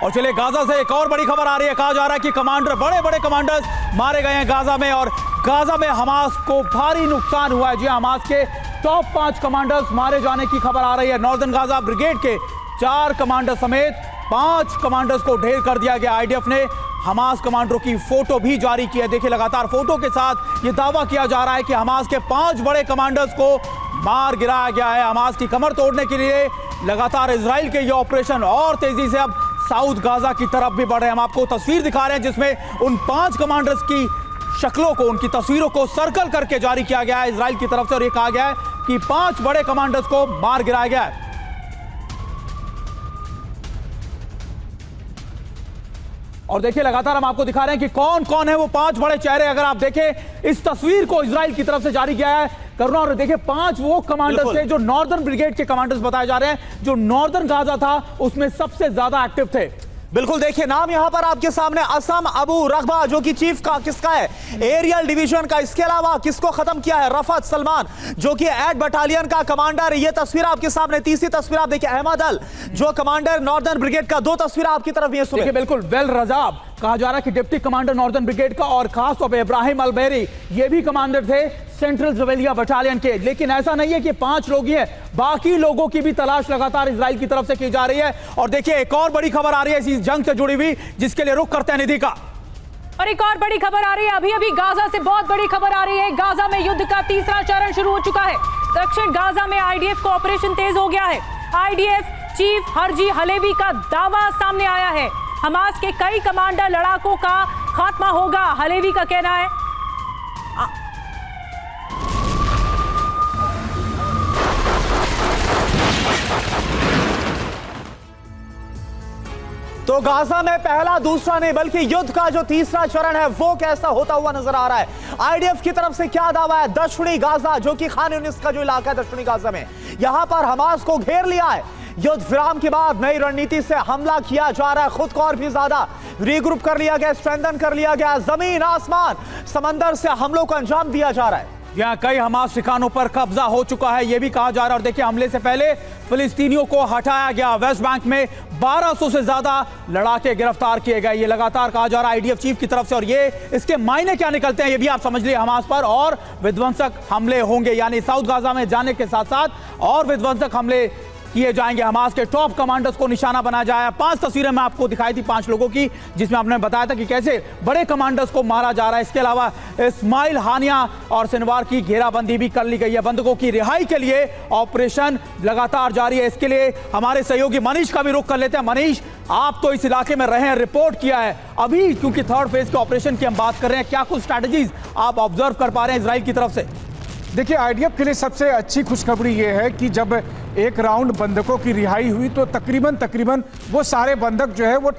और चलिए गाजा से एक और बड़ी खबर आ रही है। कहा जा रहा है कि कमांडर, बड़े बड़े कमांडर्स मारे गए हैं गाजा में, और गाजा में हमास को भारी नुकसान हुआ है। जी हमास के टॉप 5 कमांडर्स मारे जाने की खबर आ रही है। नॉर्दर्न गाजा ब्रिगेड के 4 कमांडर समेत 5 कमांडर्स को ढेर कर दिया गया। आईडीएफ ने हमास कमांडरों की फोटो भी जारी की है। देखिए लगातार फोटो के साथ ये दावा किया जा रहा है कि हमास के 5 बड़े कमांडर्स को मार गिराया गया है। हमास की कमर तोड़ने के लिए लगातार इजराइल के ये ऑपरेशन और तेजी से अब साउथ गाजा की तरफ भी बढ़ रहे हैं। हम आपको तस्वीर दिखा रहे हैं जिसमें उन 5 कमांडर्स की शक्लों को, उनकी तस्वीरों को सर्कल करके जारी किया गया है इजराइल की तरफ से, और ये कहा गया है कि 5 बड़े कमांडर्स को मार गिराया गया है। और देखिए लगातार हम आपको दिखा रहे हैं कि कौन कौन है वो 5 बड़े चेहरे। अगर आप देखें इस तस्वीर को इजराइल की तरफ से जारी किया है करुणा, और देखिए 5 वो कमांडर्स थे जो नॉर्दर्न ब्रिगेड के कमांडर्स बताए जा रहे हैं, जो नॉर्दर्न गाजा था उसमें सबसे ज्यादा एक्टिव थे। बिल्कुल, देखिए नाम यहां पर आपके सामने असम अबू रगबा, जो कि चीफ का किसका है, एरियल डिवीजन का। इसके अलावा किसको खत्म किया है, रफत सलमान जो कि 8 बटालियन का कमांडर। ये तस्वीर आपके सामने, तीसरी तस्वीर आप देखिए अहमद अल जो कमांडर नॉर्दर्न ब्रिगेड का। 2 तस्वीर आपकी तरफ ये सुनिए। बिल्कुल, वेल रजाब कहा जा रहा है कि डिप्टी कमांडर नॉर्दर्न ब्रिगेड का, और खास तौर पर इब्राहिम अलबेरी ये भी कमांडर थे सेंट्रल जवेलिया बटालियन के। लेकिन ऐसा नहीं है कि 5 लोग ही हैं, बाकी लोगों की भी तलाश लगातार इजराइल की तरफ से की जा रही है। और देखिए एक और बड़ी खबर आ रही है इस जंग से जुड़ी हुई, जिसके लिए रुख करते हैं निधि का। और एक और बड़ी खबर आ रही है, अभी अभी गाजा से बहुत बड़ी खबर आ रही है। गाजा में युद्ध का 3रा चरण शुरू हो चुका है। दक्षिण गाजा में आईडीएफ को ऑपरेशन तेज हो गया है। आईडीएफ चीफ हरजी हलेवी का दावा सामने आया है, हमास के कई कमांडर लड़ाकों का खात्मा होगा। हलेवी का कहना है तो गाजा में पहला, दूसरा नहीं बल्कि युद्ध का जो 3रा चरण है वो कैसा होता हुआ नजर आ रहा है। आईडीएफ की तरफ से क्या दावा है, दक्षिणी गाजा जो कि खान यूनिस का जो इलाका है दक्षिणी गाजा में, यहां पर हमास को घेर लिया है। युद्ध विराम के बाद नई रणनीति से हमला किया जा रहा है, खुद को और भी ज्यादा रीग्रुप कर लिया गया, स्ट्रेंथन कर लिया गया। जमीन आसमान समंदर से हमलों को अंजाम दिया जा रहा है। यहाँ कई हमास ठिकानों पर कब्जा हो चुका है, यह भी कहा जा रहा है। और देखिए हमले से पहले फिलिस्तीनियों को हटाया गया। वेस्ट बैंक में 1200 से ज्यादा लड़ाके गिरफ्तार किए गए, ये लगातार कहा जा रहा है आईडीएफ चीफ की तरफ से। और ये इसके मायने क्या निकलते हैं ये भी आप समझ लीजिए। हमास पर और विध्वंसक हमले होंगे, यानी साउथ गाजा में जाने के साथ साथ और विध्वंसक हमले किए जाएंगे। हमास के टॉप कमांडर्स को निशाना बनाया जाए। 5 तस्वीरें मैं आपको दिखाई थी 5 लोगों की, जिसमें आपने बताया था कि कैसे बड़े कमांडर्स को मारा जा रहा है। इसके अलावा इस्माइल हानिया और सिनवार की घेराबंदी भी कर ली गई है। बंधकों की रिहाई के लिए ऑपरेशन लगातार जारी है। इसके लिए हमारे सहयोगी मनीष का भी रुख कर लेते हैं। मनीष, आप तो इस इलाके में रहे हैं, रिपोर्ट किया है अभी, क्योंकि 3rd फेज के ऑपरेशन की हम बात कर रहे हैं, क्या कुछ स्ट्रैटेजीज आप ऑब्जर्व कर पा रहे हैं इजराइल की तरफ से? देखिए आईडीएफ के लिए सबसे अच्छी खुशखबरी ये है कि जब एक राउंड बंधकों की रिहाई हुई तो तकरीबन वो सारे बंधक जो है वो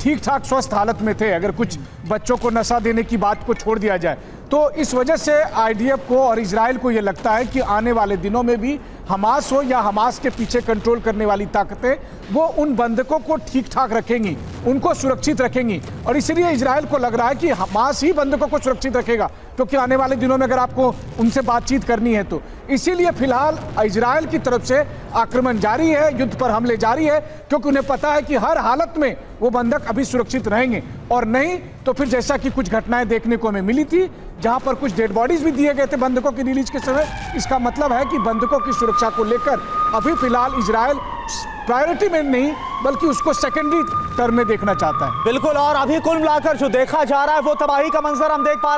ठीक ठाक स्वस्थ हालत में थे, अगर कुछ बच्चों को नशा देने की बात को छोड़ दिया जाए। तो इस वजह से आईडीएफ को और इजराइल को ये लगता है कि आने वाले दिनों में भी हमास हो या हमास के पीछे कंट्रोल करने वाली ताकतें वो उन बंधकों को ठीक ठाक रखेंगी, उनको सुरक्षित रखेंगी। और इसलिए इजराइल को लग रहा है कि हमास ही बंधकों को सुरक्षित रखेगा, क्योंकि आने वाले दिनों में अगर आपको उनसे बातचीत करनी है तो। इसीलिए फिलहाल इजराइल की तरफ से आक्रमण जारी है, युद्ध पर हमले जारी है, क्योंकि उन्हें पता है कि हर हालत में वो बंधक अभी सुरक्षित रहेंगे। और नहीं तो फिर जैसा कि कुछ घटनाएं देखने को हमें मिली थी, जहां पर कुछ डेड बॉडीज भी दिए गए थे बंधकों की रिलीज के समय, इसका मतलब है कि बंधकों की सुरक्षा को लेकर अभी फिलहाल इजराइल प्रायोरिटी में नहीं बल्कि उसको सेकेंडरी टर्म में देखना चाहता है। बिल्कुल, और अभी कुल मिलाकर जो देखा जा रहा है वो तबाही का मंजर हम देख पा रहे हैं।